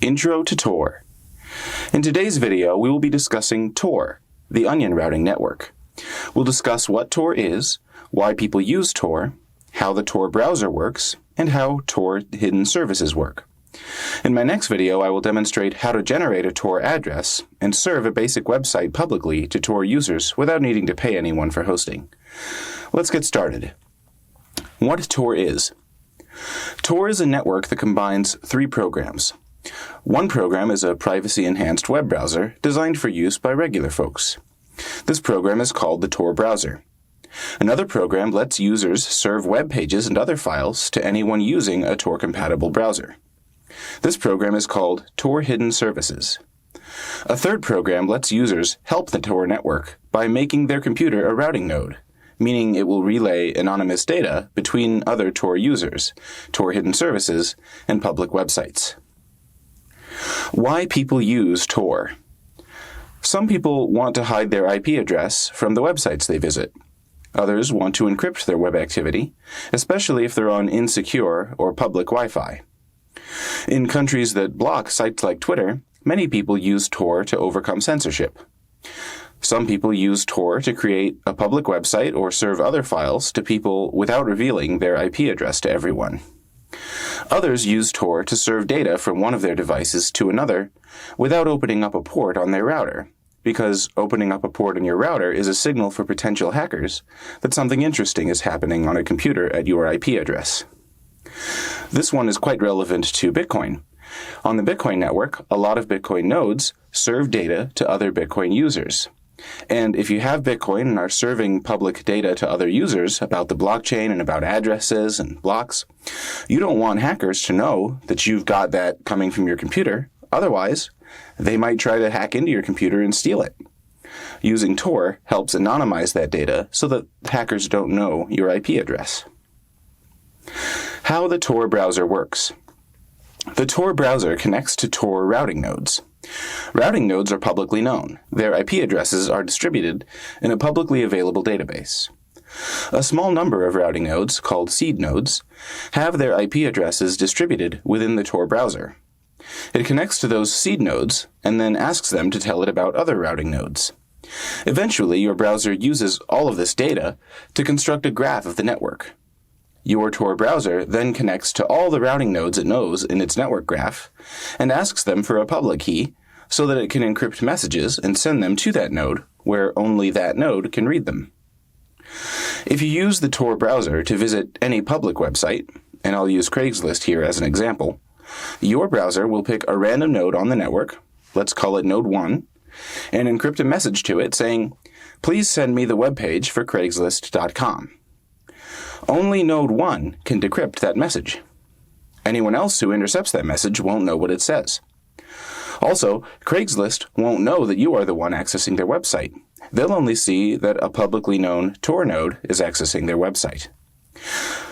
Intro to Tor. In today's video, we will be discussing Tor, the onion routing network. We'll discuss what Tor is, why people use Tor, how the Tor browser works, and how Tor Hidden Services work. In my next video, I will demonstrate how to generate a Tor address and serve a basic website publicly to Tor users without needing to pay anyone for hosting. Let's get started. What Tor is. Tor is a network that combines three programs. One program is a privacy-enhanced web browser designed for use by regular folks. This program is called the Tor browser. Another program lets users serve web pages and other files to anyone using a Tor-compatible browser. This program is called Tor Hidden Services. A third program lets users help the Tor network by making their computer a routing node, meaning it will relay anonymous data between other Tor users, Tor Hidden Services, and public websites. Why people use Tor. Some people want to hide their IP address from the websites they visit. Others want to encrypt their web activity, especially if they're on insecure or public Wi-Fi. In countries that block sites like Twitter, many people use Tor to overcome censorship. Some people use Tor to create a public website or serve other files to people without revealing their IP address to everyone. Others use Tor to serve data from one of their devices to another without opening up a port on their router, because opening up a port on your router is a signal for potential hackers that something interesting is happening on a computer at your IP address. This one is quite relevant to Bitcoin. On the Bitcoin network, a lot of Bitcoin nodes serve data to other Bitcoin users. And if you have Bitcoin and are serving public data to other users about the blockchain and about addresses and blocks, you don't want hackers to know that you've got that coming from your computer. Otherwise, they might try to hack into your computer and steal it. Using Tor helps anonymize that data so that hackers don't know your IP address. How the Tor browser works. The Tor browser connects to Tor routing nodes. Routing nodes are publicly known. Their IP addresses are distributed in a publicly available database. A small number of routing nodes, called seed nodes, have their IP addresses distributed within the Tor browser. It connects to those seed nodes and then asks them to tell it about other routing nodes. Eventually, your browser uses all of this data to construct a graph of the network. Your Tor browser then connects to all the routing nodes it knows in its network graph and asks them for a public key so that it can encrypt messages and send them to that node where only that node can read them. If you use the Tor browser to visit any public website, and I'll use Craigslist here as an example, your browser will pick a random node on the network, let's call it node 1, and encrypt a message to it saying, "Please send me the web page for Craigslist.com." Only node 1 can decrypt that message. Anyone else who intercepts that message won't know what it says. Also, Craigslist won't know that you are the one accessing their website. They'll only see that a publicly known Tor node is accessing their website.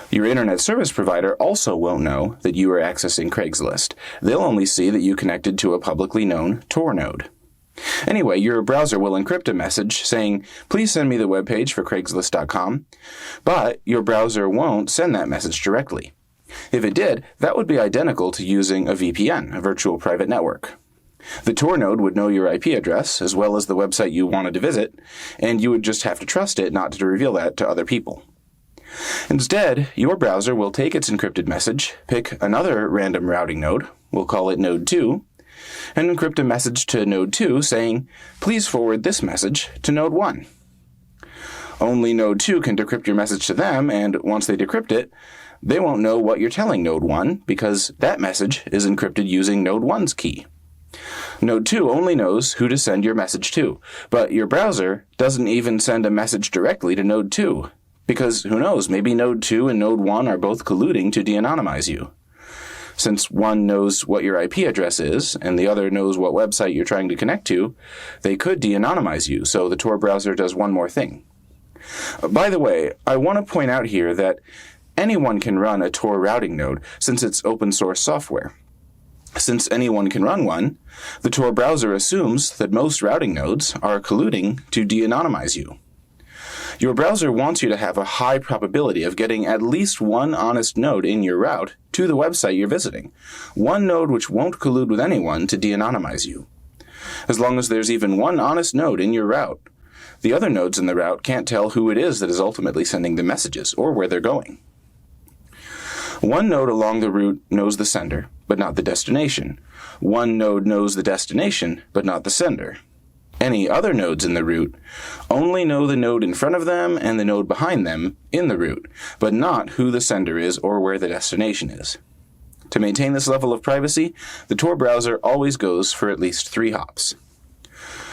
Your internet service provider also won't know that you are accessing Craigslist. They'll only see that you connected to a publicly known Tor node. Anyway, your browser will encrypt a message saying, "Please send me the web page for Craigslist.com," but your browser won't send that message directly. If it did, that would be identical to using a VPN, a virtual private network. The Tor node would know your IP address as well as the website you wanted to visit, and you would just have to trust it not to reveal that to other people. Instead, your browser will take its encrypted message, pick another random routing node, we'll call it node 2, and encrypt a message to node 2 saying, "Please forward this message to node 1. Only node 2 can decrypt your message to them, and once they decrypt it, they won't know what you're telling node 1 because that message is encrypted using node 1's key. Node 2 only knows who to send your message to, but your browser doesn't even send a message directly to node 2, because who knows, maybe node 2 and node 1 are both colluding to de-anonymize you. Since one knows what your IP address is, and the other knows what website you're trying to connect to, they could de-anonymize you, so the Tor browser does one more thing. By the way, I want to point out here that anyone can run a Tor routing node since it's open source software. Since anyone can run one, the Tor browser assumes that most routing nodes are colluding to de-anonymize you. Your browser wants you to have a high probability of getting at least one honest node in your route to the website you're visiting, one node which won't collude with anyone to de-anonymize you. As long as there's even one honest node in your route, the other nodes in the route can't tell who it is that is ultimately sending the messages or where they're going. One node along the route knows the sender, but not the destination. One node knows the destination, but not the sender. Any other nodes in the route only know the node in front of them and the node behind them in the route, but not who the sender is or where the destination is. To maintain this level of privacy, the Tor browser always goes for at least 3 hops.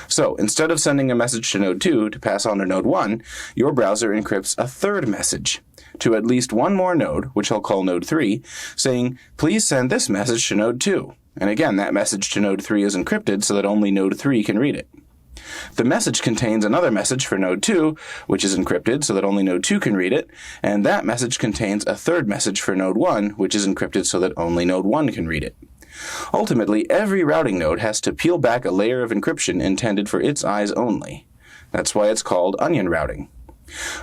So, instead of sending a message to node 2 to pass on to node 1, your browser encrypts a third message to at least one more node, which I'll call node 3, saying, please send this message to node 2. And again, that message to node 3 is encrypted so that only node 3 can read it. The message contains another message for node 2, which is encrypted so that only node 2 can read it, and that message contains a third message for node 1, which is encrypted so that only node 1 can read it. Ultimately, every routing node has to peel back a layer of encryption intended for its eyes only. That's why it's called onion routing.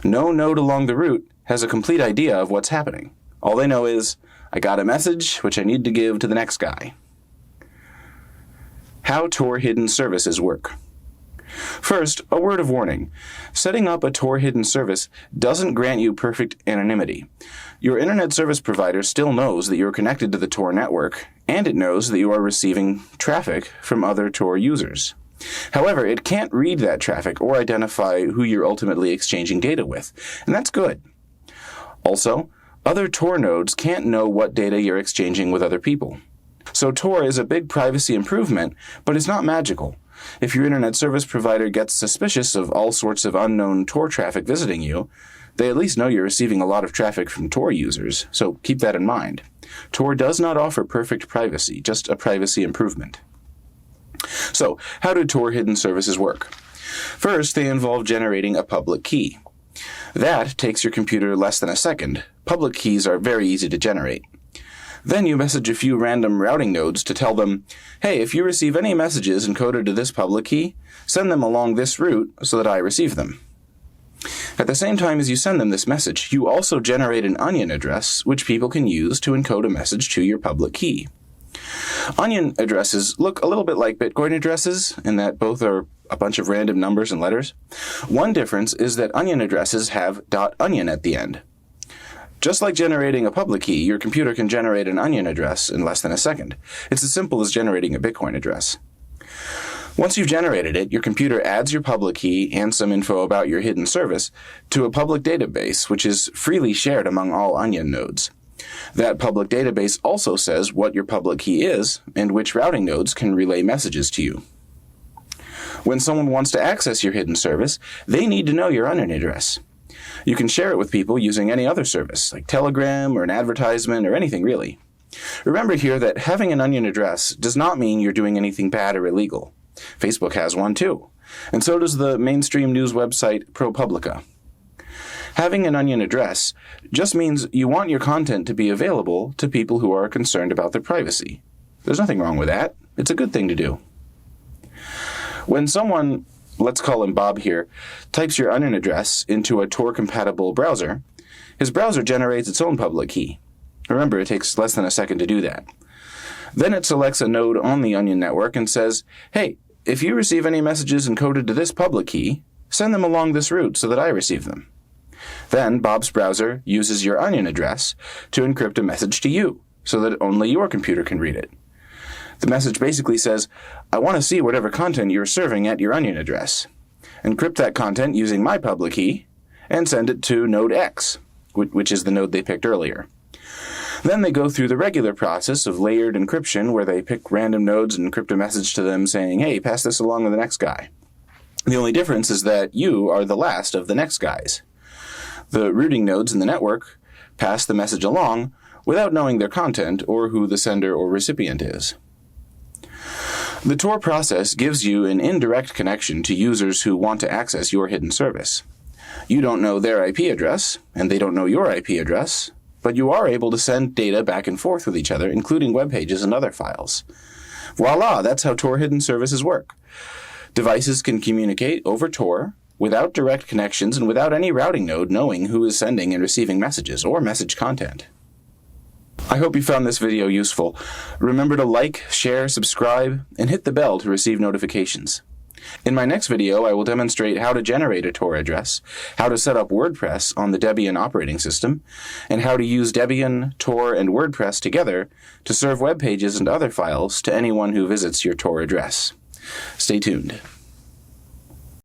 No node along the route has a complete idea of what's happening. All they know is, I got a message which I need to give to the next guy. How Tor Hidden Services work. First, a word of warning. Setting up a Tor Hidden Service doesn't grant you perfect anonymity. Your internet service provider still knows that you're connected to the Tor network, and it knows that you are receiving traffic from other Tor users. However, it can't read that traffic or identify who you're ultimately exchanging data with, and that's good. Also, other Tor nodes can't know what data you're exchanging with other people. So Tor is a big privacy improvement, but it's not magical. If your internet service provider gets suspicious of all sorts of unknown Tor traffic visiting you, they at least know you're receiving a lot of traffic from Tor users, so keep that in mind. Tor does not offer perfect privacy, just a privacy improvement. So, how do Tor Hidden Services work? First, they involve generating a public key. That takes your computer less than a second. Public keys are very easy to generate. Then you message a few random routing nodes to tell them, hey, if you receive any messages encoded to this public key, send them along this route so that I receive them. At the same time as you send them this message, you also generate an onion address, which people can use to encode a message to your public key. Onion addresses look a little bit like Bitcoin addresses in that both are a bunch of random numbers and letters. One difference is that onion addresses have .onion at the end. Just like generating a public key, your computer can generate an onion address in less than a second. It's as simple as generating a Bitcoin address. Once you've generated it, your computer adds your public key and some info about your hidden service to a public database, which is freely shared among all onion nodes. That public database also says what your public key is and which routing nodes can relay messages to you. When someone wants to access your hidden service, they need to know your onion address. You can share it with people using any other service, like Telegram or an advertisement or anything really. Remember here that having an onion address does not mean you're doing anything bad or illegal. Facebook has one too, and so does the mainstream news website ProPublica. Having an onion address just means you want your content to be available to people who are concerned about their privacy. There's nothing wrong with that. It's a good thing to do. When someone, let's call him Bob here, types your onion address into a Tor-compatible browser, his browser generates its own public key. Remember, it takes less than a second to do that. Then it selects a node on the onion network and says, hey, if you receive any messages encoded to this public key, send them along this route so that I receive them. Then Bob's browser uses your onion address to encrypt a message to you so that only your computer can read it. The message basically says, I want to see whatever content you're serving at your onion address. Encrypt that content using my public key and send it to node X, which is the node they picked earlier. Then they go through the regular process of layered encryption where they pick random nodes and encrypt a message to them saying, hey, pass this along to the next guy. The only difference is that you are the last of the next guys. The routing nodes in the network pass the message along without knowing their content or who the sender or recipient is. The Tor process gives you an indirect connection to users who want to access your hidden service. You don't know their IP address, and they don't know your IP address, but you are able to send data back and forth with each other, including web pages and other files. Voila, that's how Tor Hidden Services work. Devices can communicate over Tor, without direct connections and without any routing node knowing who is sending and receiving messages or message content. I hope you found this video useful. Remember to like, share, subscribe, and hit the bell to receive notifications. In my next video, I will demonstrate how to generate a Tor address, how to set up WordPress on the Debian operating system, and how to use Debian, Tor, and WordPress together to serve web pages and other files to anyone who visits your Tor address. Stay tuned.